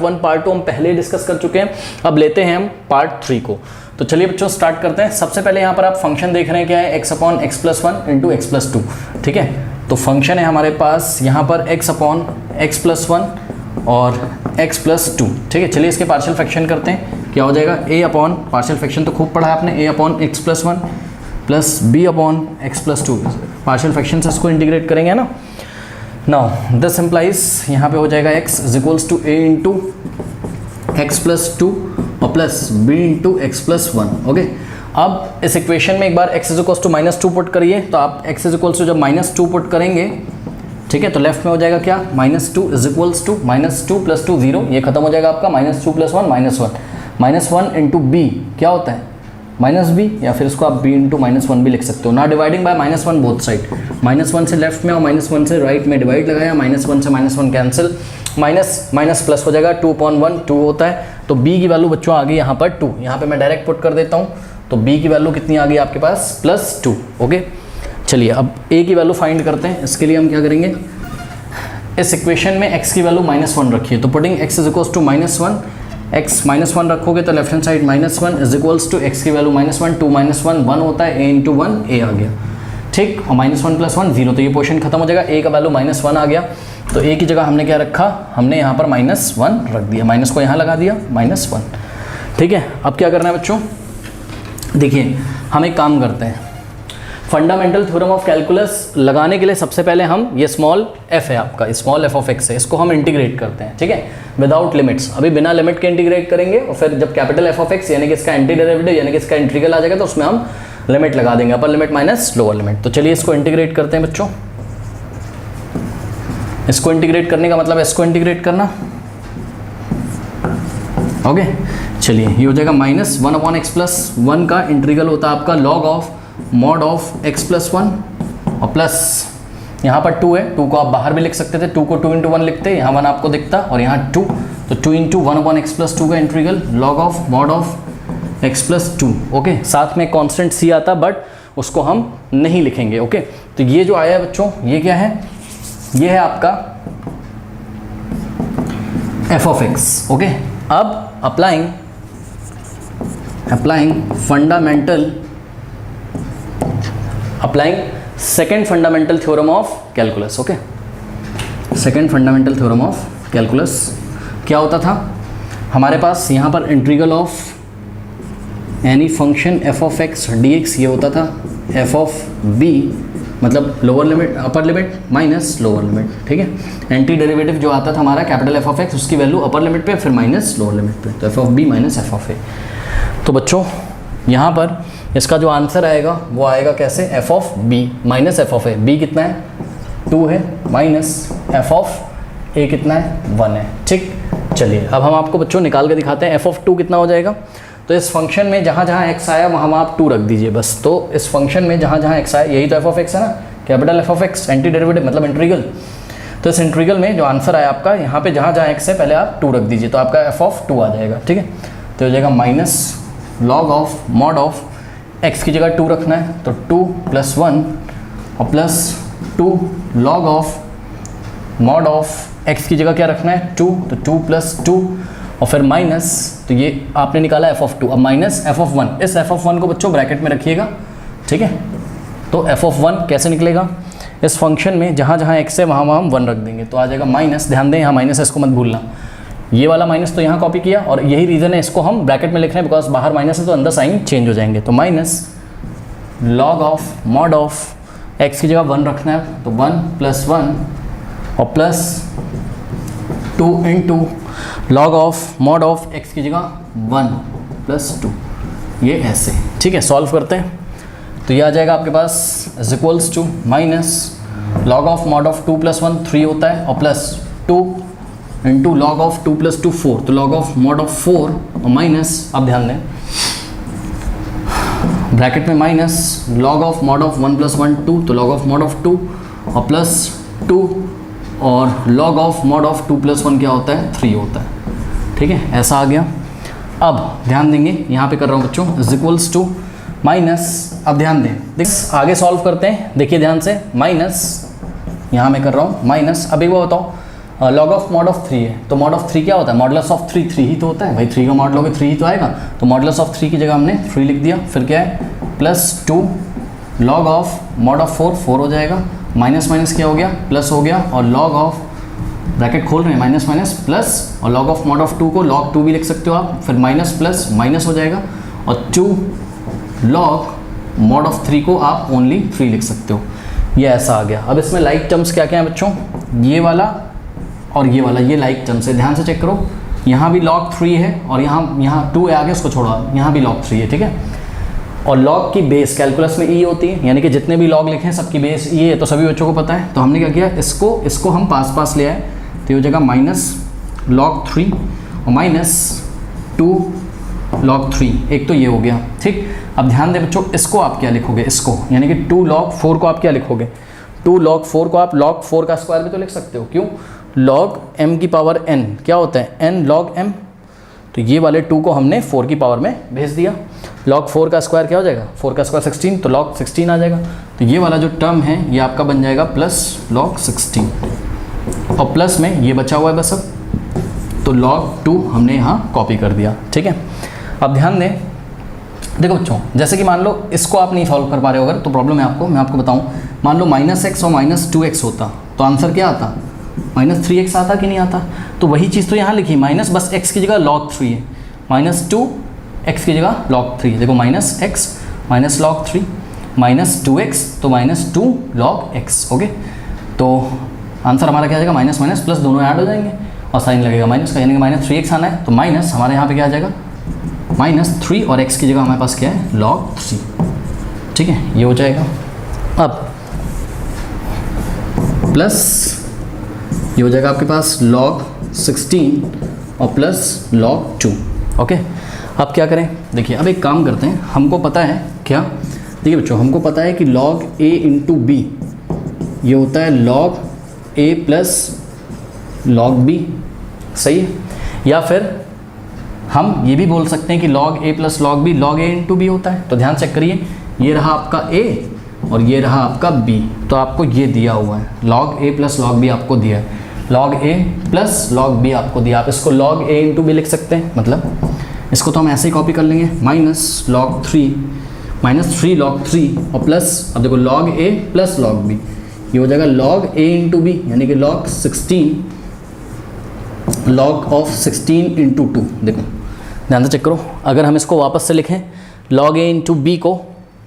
1 part 2 हम पहले discuss कर चुके हैं, अब लेते हैं हम पार्ट 3 को। तो चलिए बच्चों स्टार्ट करते हैं। सबसे पहले यहाँ पर आप फंक्शन देख रहे हैं क्या है, x upon x plus 1 into x plus 2। ठीक है, तो फंक्शन है हमारे पास यहाँ पर x अपॉन एक्स प्लस 1 और x प्लस 2। ठीक है, चलिए इसके पार्शियल फ्रैक्शन करते हैं। क्या हो जाएगा, a अपॉन पार्शियल फ्रैक्शन तो खूब पढ़ा है आपने, a upon x plus 1 plus b upon x plus 2। Partial fraction से इसको इंटीग्रेट करेंगे ना। नाउ दिस इम्प्लाइज यहाँ पे हो जाएगा x is equals to a into x plus 2 और plus b into x plus 1। Okay, अब इस इक्वेशन में एक बार x is equals to -2 put करिए, तो आप x इज इक्वल्स टू जब -2 पुट करेंगे, ठीक है, तो लेफ्ट में हो जाएगा क्या, -2 इज इक्वल्स टू -2 प्लस 2 0, ये खत्म हो जाएगा आपका -2 प्लस 1 -1 -1 इंटू b क्या होता है -b, या फिर इसको आप b इंटू -1 भी लिख सकते हो ना, डिवाइडिंग बाय -1 बोथ साइड। -1 से लेफ्ट में और -1 से राइट में डिवाइड लगाया, -1 से -1 कैंसिल, माइनस प्लस हो जाएगा 2/1 2 होता है। तो b की वैल्यू बच्चों आ गई यहाँ पर 2, यहाँ पे मैं डायरेक्ट पुट कर देता हूँ। तो b की वैल्यू कितनी आ गई आपके पास, +2। ओके, चलिए अब a की वैल्यू फाइंड करते हैं। इसके लिए हम क्या करेंगे, इस इक्वेशन में x की वैल्यू -1 रखिए, तो putting x is equals to -1, x -1 रखोगे तो left hand side -1 is equals to x की वैल्यू -1, 2 -1 1 होता है, a इंटू 1 a आ गया। ठीक, और -1 प्लस 1 0, तो ये पोर्शन खत्म हो जाएगा। a का वैल्यू -1 आ गया, तो a की जगह हमने क्या रखा, हमने यहाँ पर -1 रख दिया, माइनस को यहाँ लगा दिया -1। ठीक है, अब क्या करना है बच्चों, देखिए हम एक काम करते हैं, फंडामेंटल थ्योरम ऑफ कैलकुलस लगाने के लिए सबसे पहले हम ये स्मॉल f है आपका, स्मॉल f ऑफ x है, इसको हम इंटीग्रेट करते हैं। ठीक है, विदाउट लिमिट्स, अभी बिना लिमिट के इंटीग्रेट करेंगे, और फिर जब कैपिटल f ऑफ x यानी कि इसका एंटी डेरिवेटिव यानी कि इसका इंटीग्रल आ जाएगा, तो उसमें हम लिमिट लगा देंगे, upper limit minus lower limit. तो चलिए इसको इंटीग्रेट करते हैं बच्चों। इसको इंटीग्रेट करने का मतलब इसको इंटीग्रेट करना। ओके, चलिए ये हो जाएगा -1 अपॉन एक्स प्लस 1 का इंटीग्रल होता है आपका log of mod of x plus 1 और प्लस यहाँ पर 2 है, 2 को आप बाहर भी लिख सकते थे, 2 को 2 इंटू 1 लिखते, यहाँ 1 आपको दिखता, और यहाँ 2, तो 2 इंटू 1 अपॉन एक्स प्लस 2 का integral log of mod of x plus 2। Okay, साथ में कांस्टेंट c आता, बट उसको हम नहीं लिखेंगे। ओके, तो ये जो आया है बच्चों, ये क्या है, ये है आपका f ऑफ x। ओके, अब applying second fundamental theorem of calculus. Okay, second fundamental theorem of calculus क्या होता था, हमारे पास यहाँ पर integral of any function f of x dx ये होता था, f ऑफ b मतलब lower limit upper limit minus lower limit. ठीक है, एंटी डेरिवेटिव जो आता था हमारा कैपिटल f ऑफ x, उसकी वैल्यू अपर लिमिट पे फिर माइनस लोअर लिमिट पे, तो f of b minus f of a। तो बच्चों यहाँ पर इसका जो आंसर आएगा वो आएगा कैसे, f of b minus f of a। b कितना है, 2 है, माइनस f ऑफ a कितना है, 1 है। ठीक, चलिए अब हम आपको बच्चों निकाल के दिखाते हैं f ऑफ 2 कितना हो जाएगा। तो इस फंक्शन में जहाँ जहाँ x आया वहाँ आप 2 रख दीजिए बस। तो इस फंक्शन में जहाँ जहाँ x आया, यही तो f ऑफ x है ना, capital f of x, anti derivative मतलब इंटीग्रल। तो इस इंटीग्रल में जो आंसर आया आपका, यहाँ पे जहाँ जहाँ x है पहले आप 2 रख दीजिए, तो आपका f ऑफ 2 आ जाएगा। ठीक है, तो हो जाएगा minus log of mod of x की जगह 2 रखना है, तो 2 प्लस 1 और plus 2 log of mod of x की जगह क्या रखना है, 2, तो 2 प्लस 2 और फिर माइनस, तो ये आपने निकाला f ऑफ 2, अब माइनस f ऑफ 1। इस f ऑफ 1 को बच्चों ब्रैकेट में रखिएगा। ठीक है, तो f ऑफ 1 कैसे निकलेगा, इस फंक्शन में जहाँ जहाँ x है वहाँ हम 1 रख देंगे, तो आ जाएगा माइनस, ध्यान दें यहाँ माइनस है, इसको मत भूलना, ये वाला माइनस तो यहाँ कॉपी किया, और यही रीज़न है इसको हम ब्रैकेट में लिख रहे हैं, बिकॉज बाहर माइनस है तो अंदर साइन चेंज हो जाएंगे। तो minus log of mod of x की जगह 1 रखना है, तो 1 प्लस 1 और plus 2 into log of mod of x की जगह 1 प्लस 2, ये ऐसे। ठीक है, सॉल्व करते हैं, तो ये आ जाएगा आपके पास is equals to minus log of mod of 2 plus 1 3 होता है, और plus 2 into log of 2 plus 2 4, तो लॉग ऑफ मॉड ऑफ 4 और माइनस, अब ध्यान दें ब्रैकेट में minus log of mod of 1 plus 1 2, तो लॉग ऑफ मॉड ऑफ 2 और प्लस 2 और log of mod of 2 plus 1 क्या होता है, 3 होता है। ठीक है, ऐसा आ गया। अब ध्यान देंगे, यहाँ पे कर रहा हूँ बच्चों, इज इक्वल्स टू माइनस, अब ध्यान दें, आगे सॉल्व करते हैं, देखिए ध्यान से, माइनस यहाँ मैं कर रहा हूँ माइनस। अब एक बार बताओ, लॉग ऑफ मॉड ऑफ 3 है, तो मॉड ऑफ 3 क्या होता है, मॉडुलस ऑफ 3 3 ही तो होता है भाई, 3 का मॉड लोगे 3 ही तो आएगा, तो मॉडुलस ऑफ 3 की जगह हमने 3 लिख दिया। फिर क्या है +2 लॉग ऑफ मॉड ऑफ 4 4 हो जाएगा, माइनस माइनस क्या हो गया प्लस हो गया, और लॉग ऑफ ब्रैकेट खोल रहे हैं माइनस माइनस प्लस, और लॉग ऑफ मॉड ऑफ 2 को log 2 भी लिख सकते हो आप, फिर माइनस प्लस माइनस हो जाएगा, और 2 लॉग मॉड ऑफ 3 को आप ओनली 3 लिख सकते हो। ये ऐसा आ गया। अब इसमें लाइक टर्म्स क्या क्या है बच्चों, ये वाला और ये वाला, ये लाइक टर्म्स है, ध्यान से चेक करो। यहाँ भी log 3 है और यहाँ 2 है आगे, उसको छोड़ो, यहाँ भी log 3 है, ठीक है। और log की बेस कैलकुलस में e होती है, यानी कि जितने भी log लिखे हैं सबकी बेस e है, तो सभी बच्चों को पता है। तो हमने क्या किया, इसको हम पास ले आए, तो ये जगह -log 3 और -2 log 3, एक तो ये हो गया, ठीक। अब ध्यान दें बच्चों, इसको आप क्या लिखोगे, इसको यानी कि 2 log 4 को आप क्या लिखोगे, 2 log 4 को आप log 4 का स्क्वायर भी तो लिख सकते हो, क्यों, log m की पावर n क्या होता है, n log m, तो ये वाले 2 को हमने 4 की पावर में भेज दिया। log 4 का स्क्वायर क्या हो जाएगा, 4 का स्क्वायर 16, तो log 16 आ जाएगा। तो ये वाला जो टर्म है ये आपका बन जाएगा +log 16, और प्लस में ये बचा हुआ है बस, अब तो log 2 हमने यहाँ कॉपी कर दिया, ठीक है। अब ध्यान दें, देखो बच्चों, जैसे कि मान लो इसको आप नहीं सॉल्व कर पा रहे हो अगर, तो प्रॉब्लम है आपको, मैं आपको बताऊं, मान लो -x और -2x होता, तो आंसर क्या आता, -3x आता कि नहीं आता। तो वही चीज़ तो यहाँ लिखी, माइनस बस x की जगह log 3 है, -2x की जगह log 3, देखो -x -log 3 -2x तो -2 log x, ओके। तो आंसर हमारा क्या आ जाएगा, माइनस माइनस प्लस दोनों ऐड हो जाएंगे और साइन लगेगा माइनस का, यानी कि -3x आना है, तो माइनस हमारे यहाँ पे क्या आ जाएगा -3, और x की जगह हमारे पास क्या है log 3, ठीक है, ये हो जाएगा। अब प्लस ये हो जाएगा आपके पास log 16 और प्लस log 2, ओके। अब क्या करें, देखिए अब एक काम करते हैं, हमको पता है क्या, देखिए बच्चों हमको पता है कि log a इंटू बी ये होता है log a plus log b, सही है। या फिर हम ये भी बोल सकते हैं कि log a plus log b log a into b होता है। तो ध्यान चेक करिए, ये रहा आपका a और ये रहा आपका b, तो आपको ये दिया हुआ है log a plus log b आपको दिया है, log a plus log b आपको दिया, आप इसको log a इंटू बी लिख सकते हैं, मतलब इसको तो हम ऐसे ही कॉपी कर लेंगे, -log 3 log 3 और प्लस, अब देखो log a plus log b, ये हो जाएगा log a इंटू बी, यानी कि log 16 log ऑफ 16 इंटू 2। देखो ध्यान से चेक करो, अगर हम इसको वापस से लिखें log a इंटू बी को,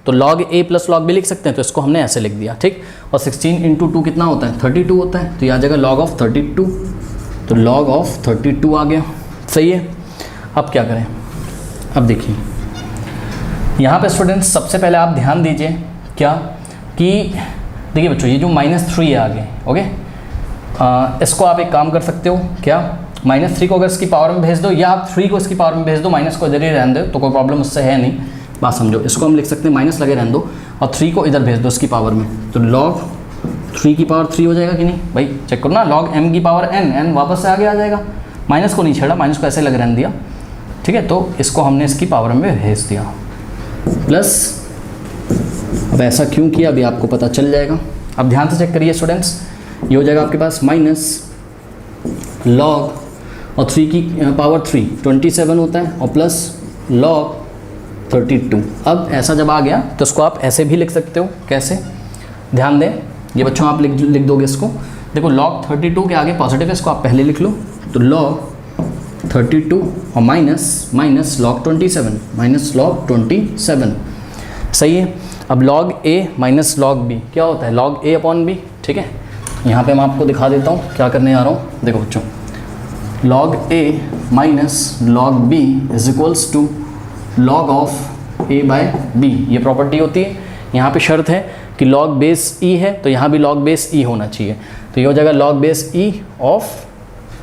तो log a plus log b लिख सकते हैं, तो इसको हमने ऐसे लिख दिया, ठीक। और 16 इंटू 2 कितना होता है, 32 होता है, तो ये आ जाएगा log ऑफ 32, तो log ऑफ 32 आ गया, सही है। अब क्या करें, अब देखिए यहाँ पे स्टूडेंट्स सबसे पहले आप ध्यान दीजिए क्या, कि देखिए बच्चों ये जो -3 है आगे, ओके, इसको आप एक काम कर सकते हो क्या, -3 को अगर इसकी पावर में भेज दो, या आप 3 को इसकी पावर में भेज दो, माइनस को इधर ही रहने दो, तो कोई प्रॉब्लम उससे है नहीं, बात समझो। इसको हम लिख सकते हैं माइनस लगे रहने दो, और 3 को इधर भेज दो इसकी पावर में, तो log 3 की पावर 3 हो जाएगा कि नहीं, भाई चेक करो ना, log m की पावर n वापस से आगे आ जाएगा, माइनस को नहीं छेड़ा, माइनस को ऐसे लगे रहने दिया, ठीक है। तो इसको हमने इसकी पावर में भेज दिया, प्लस, अब ऐसा क्यों किया अभी आपको पता चल जाएगा। अब ध्यान से चेक करिए स्टूडेंट्स, ये हो जाएगा आपके पास -log और 3 की पावर 3 27 होता है, और प्लस log 32। अब ऐसा जब आ गया तो इसको आप ऐसे भी लिख सकते हो, कैसे, ध्यान दें, ये बच्चों आप लिख दोगे इसको, देखो log 32 के आगे पॉजिटिव है, इसको आप पहले लिख लो, तो log 32 और माइनस log 27 सही है। अब log a minus log b क्या होता है, log a अपॉन b, ठीक है। यहाँ पे मैं आपको दिखा देता हूँ क्या करने आ रहा हूँ, देखो बच्चों, log a minus log b is equals to log of a by b, ये प्रॉपर्टी होती है। यहाँ पे शर्त है कि log बेस e है, तो यहाँ भी log बेस e होना चाहिए, तो ये हो जाएगा log base e of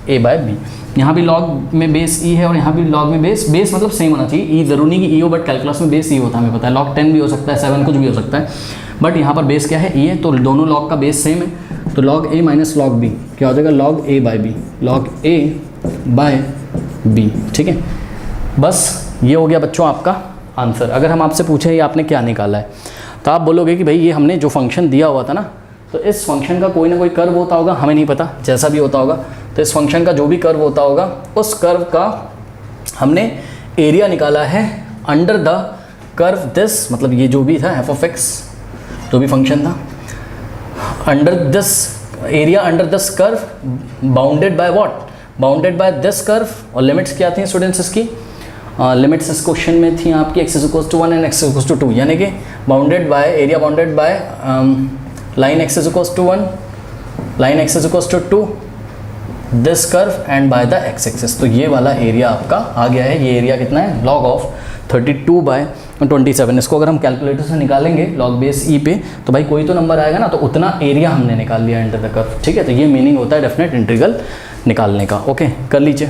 a by b। यहाँ भी log में बेस e है और यहाँ भी log में बेस मतलब सेम होना चाहिए, e ज़रूरी नहीं कि e हो, बट कैलकुलस में बेस e होता है, हमें पता है, log 10 भी हो सकता है, 7 कुछ भी हो सकता है, बट यहाँ पर बेस क्या है, e है, तो दोनों log का बेस सेम है, तो log a minus log b क्या हो जाएगा, log a by b, log a by b, ठीक है। बस ये हो गया बच्चों आपका आंसर। अगर हम आपसे पूछें ये आपने क्या निकाला है, तो आप बोलोगे कि भाई ये हमने जो फंक्शन दिया हुआ था ना, तो इस फंक्शन का कोई ना कोई कर्व होता होगा, हमें नहीं पता, जैसा भी होता होगा। तो इस फंक्शन का जो भी कर्व होता होगा, उस कर्व का हमने एरिया निकाला है अंडर द कर्व दिस, मतलब ये जो भी था एफ ऑफ एक्स, जो भी फंक्शन था, under this area under this curve bounded by what, bounded by this curve. और लिमिट्स क्या थी स्टूडेंट्स इसकी? लिमिट्स इस क्वेश्चन में थी आपकी x equals to 1 and x equals to 2, यानी कि bounded by area bounded by line x equals to 1, line x equals to 2, this curve and by the x axis. तो ये वाला एरिया आपका आ गया है। ये एरिया कितना है? log of 32/27। इसको अगर हम कैलकुलेटर से निकालेंगे log बेस e पे, तो भाई कोई तो नंबर आएगा ना, तो उतना एरिया हमने निकाल लिया अंडर द कर्व। ठीक है, तो ये मीनिंग होता है डेफिनेट इंटीग्रल निकालने का। ओके, कर लीजिए।